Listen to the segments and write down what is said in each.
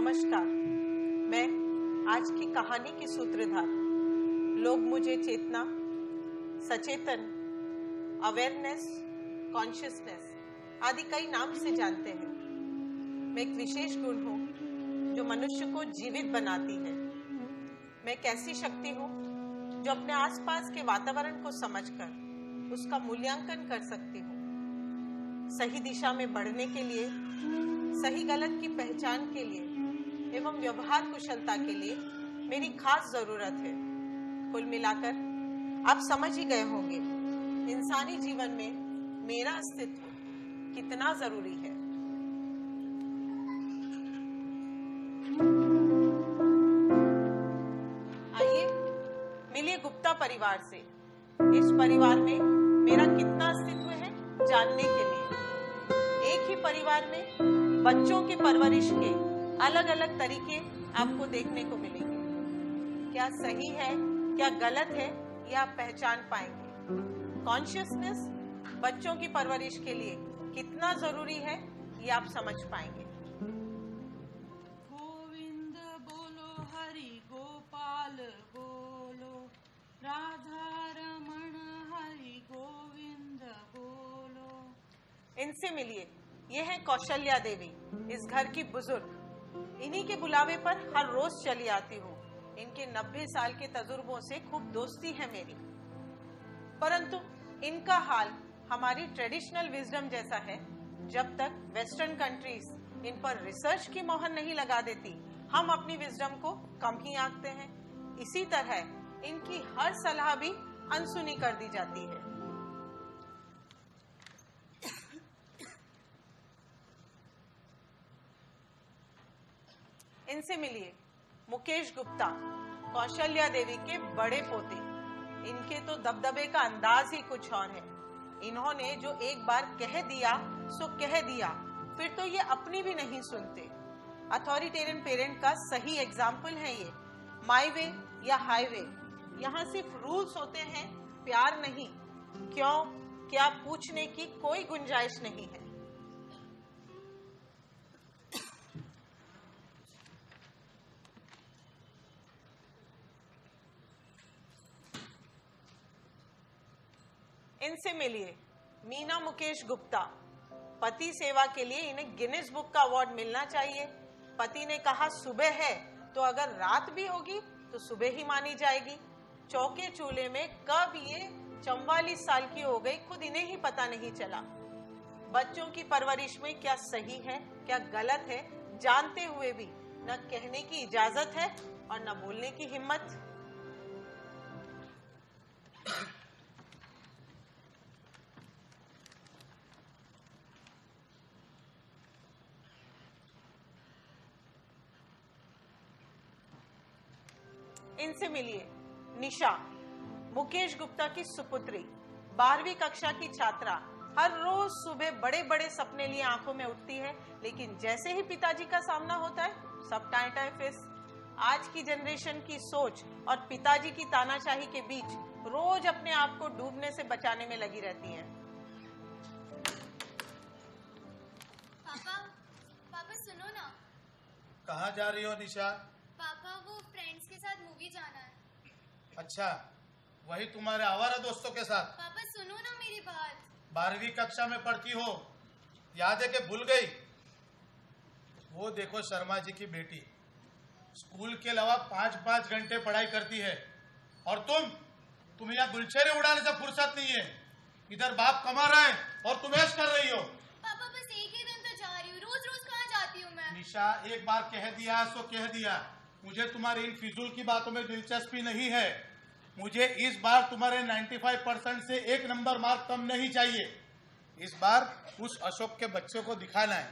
नमस्कार। मैं आज की कहानी की सूत्रधार। लोग मुझे चेतना, सचेतन, अवेयरनेस, कॉन्शियसनेस आदि कई नाम से जानते हैं। मैं एक विशेष गुण हूँ जो मनुष्य को जीवित बनाती है। मैं एक ऐसी शक्ति हूँ जो अपने आसपास के वातावरण को समझकर उसका मूल्यांकन कर सकती हूँ। सही दिशा में बढ़ने के लिए, सही गलत की पहचान के लिए एवं व्यवहार कुशलता के लिए मेरी खास जरूरत है। कुल मिलाकर आप समझ ही गए होंगे इंसानी जीवन में मेरा अस्तित्व कितना जरूरी है। आइए मिलिए गुप्ता परिवार से। इस परिवार में मेरा कितना अस्तित्व है जानने के लिए। एक ही परिवार में बच्चों की परवरिश के अलग अलग तरीके आपको देखने को मिलेंगे। क्या सही है, क्या गलत है, ये आप पहचान पाएंगे। कॉन्शियसनेस बच्चों की परवरिश के लिए कितना जरूरी है, ये आप समझ पाएंगे। गोविंद बोलो, हरि गोपाल बोलो, राधा रमण हरि गोविंद बोलो। इनसे मिलिए। ये है कौशल्या देवी, इस घर की बुजुर्ग। इन्हीं के बुलावे पर हर रोज चली आती हूँ। इनके 90 साल के तजुर्बों से खूब दोस्ती है मेरी। परंतु इनका हाल हमारी ट्रेडिशनल विजडम जैसा है। जब तक वेस्टर्न कंट्रीज इन पर रिसर्च की मोहर नहीं लगा देती, हम अपनी विजडम को कम ही आंकते हैं। इसी तरह इनकी हर सलाह भी अनसुनी कर दी जाती है। इनसे मिलिए। मुकेश गुप्ता, कौशल्या देवी के बड़े पोते। इनके तो दबदबे का अंदाज ही कुछ और है। इन्होंने जो एक बार कह दिया सो कह दिया, फिर तो ये अपनी भी नहीं सुनते। अथॉरिटेरियन पेरेंट का सही एग्जाम्पल है ये। माई वे या हाईवे, यहाँ सिर्फ रूल्स होते हैं, प्यार नहीं। क्यों क्या पूछने की कोई गुंजाइश नहीं है। इनसे मिलिए। मीना मुकेश गुप्ता, पति सेवा के लिए इन्हें गिनीज बुक का अवार्ड मिलना चाहिए। पति ने कहा सुबह है, तो अगर रात भी होगी तो सुबह ही मानी जाएगी। चौके चूल्हे में कब ये 44 साल की हो गई, खुद इन्हें ही पता नहीं चला। बच्चों की परवरिश में क्या सही है, क्या गलत है, जानते हुए भी न कहने की इजाजत है और न बोलने की हिम्मत। इनसे मिलिए। निशा, मुकेश गुप्ता की सुपुत्री, 12वीं कक्षा की छात्रा। हर रोज सुबह बड़े बड़े सपने लिए आंखों में उठती है, लेकिन जैसे ही पिताजी का सामना होता है सब टाए टाए फेस। आज की जनरेशन की सोच और पिताजी की तानाशाही के बीच रोज अपने आप को डूबने से बचाने में लगी रहती है। पापा सुनो ना। कहाँ जा रही हो निशा? पापा वो फ्रेंड्स के साथ मूवी जाना है। अच्छा, वही तुम्हारे आवारा दोस्तों के साथ? पापा सुनो ना मेरी बात। 12वीं कक्षा में पढ़ती हो, याद है कि भूल गई? वो देखो शर्मा जी की बेटी, स्कूल के अलावा 5-5 घंटे पढ़ाई करती है। और तुम यहाँ गुलछेरे उड़ाने से फुर्सत नहीं है। इधर बाप कमा रहा है और तुम ऐश कर रही हो। पापा बस एक ही दिन तो जा रही हूँ, रोज रोज कहाँ जाती हूँ मैं। निशा, एक बार कह दिया सो कह दिया। मुझे तुम्हारी इन फिजूल की बातों में दिलचस्पी नहीं है। मुझे इस बार तुम्हारे 95% से 1 नंबर मार्क कम नहीं चाहिए। इस बार उस अशोक के बच्चे को दिखाना है।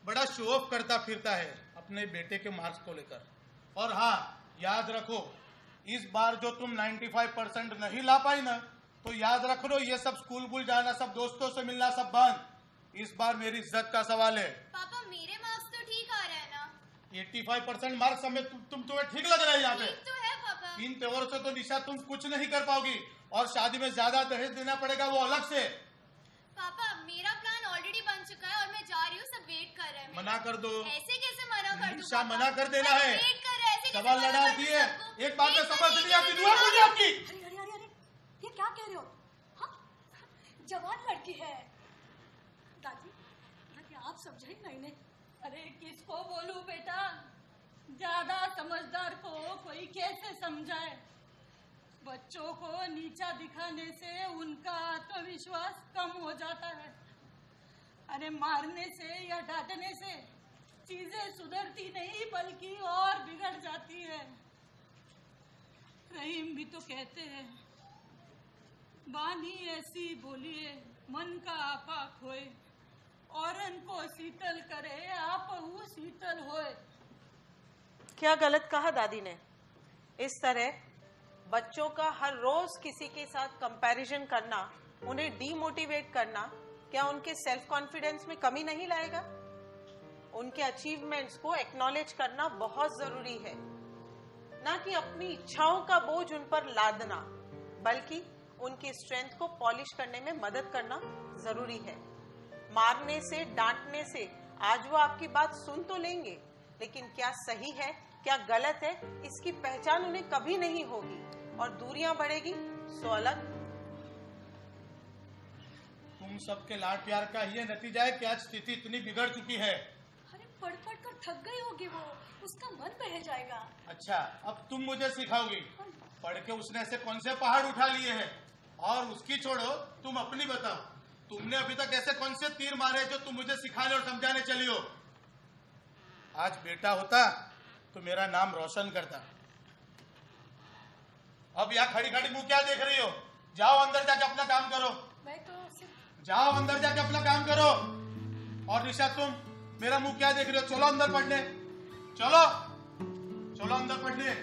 बड़ा शो ऑफ करता फिरता है अपने बेटे के मार्क्स को लेकर। और हाँ, याद रखो, इस बार जो तुम 95% नहीं ला पाई ना, तो याद रख लो, ये सब स्कूल बुल जाना, सब दोस्तों से मिलना, सब बंद। इस बार मेरी इज्जत का सवाल है। पापा मेरे मार्क्स तो ठीक आ रहे हैं ना। 85% मार्क्स हमें तुम्हें ठीक लग रहा है यहाँ पे? ठीक तो है पापा। इन तेवरों से तो निशा तुम कुछ नहीं कर पाओगी, और शादी में ज्यादा दहेज देना पड़ेगा, वो अलग से। पापा मेरा प्लान ऑलरेडी बन चुका चुका है और मैं जा रही हूँ, सब वेट कर रहे हैं। मना कर दो। ऐसे कैसे मना कर दूँ? निशा, मना कर देना है। वेट कर रहे हैं, ऐसे कैसे सवाल मना लड़ा कर दी दूँ है। सबको? एक बात में वेट समझ कर नहीं आती, रही दुआ है। मुझे आपकी। अरे ये क्या कह रहे हो? हाँ, जवान लड़की है। दादी, दादी आप समझे नहीं ने? अरे किसको बोलूं बेटा, ज्यादा समझदार को कोई कैसे समझाए। बच्चों को नीचा दिखाने से उनका आत्मविश्वास कम हो जाता है। अरे मारने से या डांटने से चीजें सुधरती नहीं बल्कि और बिगड़ जाती है। रहीम भी तो कहते हैं, बानी ऐसी बोलिए मन का आपा खोए, औरन को शीतल करे आपहु शीतल होए। क्या गलत कहा दादी ने? इस तरह बच्चों का हर रोज किसी के साथ कंपैरिजन करना, उन्हें डीमोटिवेट करना, क्या उनके सेल्फ कॉन्फिडेंस में कमी नहीं लाएगा? उनके अचीवमेंट्स को एक्नॉलेज करना बहुत जरूरी है, ना कि अपनी इच्छाओं का बोझ उन पर लादना, बल्कि उनकी स्ट्रेंथ को पॉलिश करने में मदद करना जरूरी है। मारने से, डांटने से आज वो आपकी बात सुन तो लेंगे, लेकिन क्या सही है क्या गलत है इसकी पहचान उन्हें कभी नहीं होगी और दूरियां बढ़ेगी सो अलग। तुम सबके लाड प्यार का ये नतीजा है कि आज स्थिति इतनी बिगड़ चुकी है। अरे पढ़ पढ़ कर थक गई होगी वो, उसका मन बह जाएगा। अच्छा, अब तुम मुझे सिखाओगी। पढ़ के उसने ऐसे कौन से पहाड़ उठा लिए हैं? और उसकी छोड़ो, तुम अपनी बताओ, तुमने अभी तक ऐसे कौन से तीर मारे जो तुम मुझे सिखाने और समझाने चली हो? आज बेटा होता तो मेरा नाम रोशन करता। अब यहाँ खड़ी खड़ी मुंह क्या देख रही हो? जाओ अंदर जाके अपना काम करो। मैं तो सिर्फ जाओ अंदर जाके अपना काम करो। और निशा, तुम मेरा मुंह क्या देख रही हो? चलो अंदर पढ़ने, चलो चलो अंदर पढ़ने।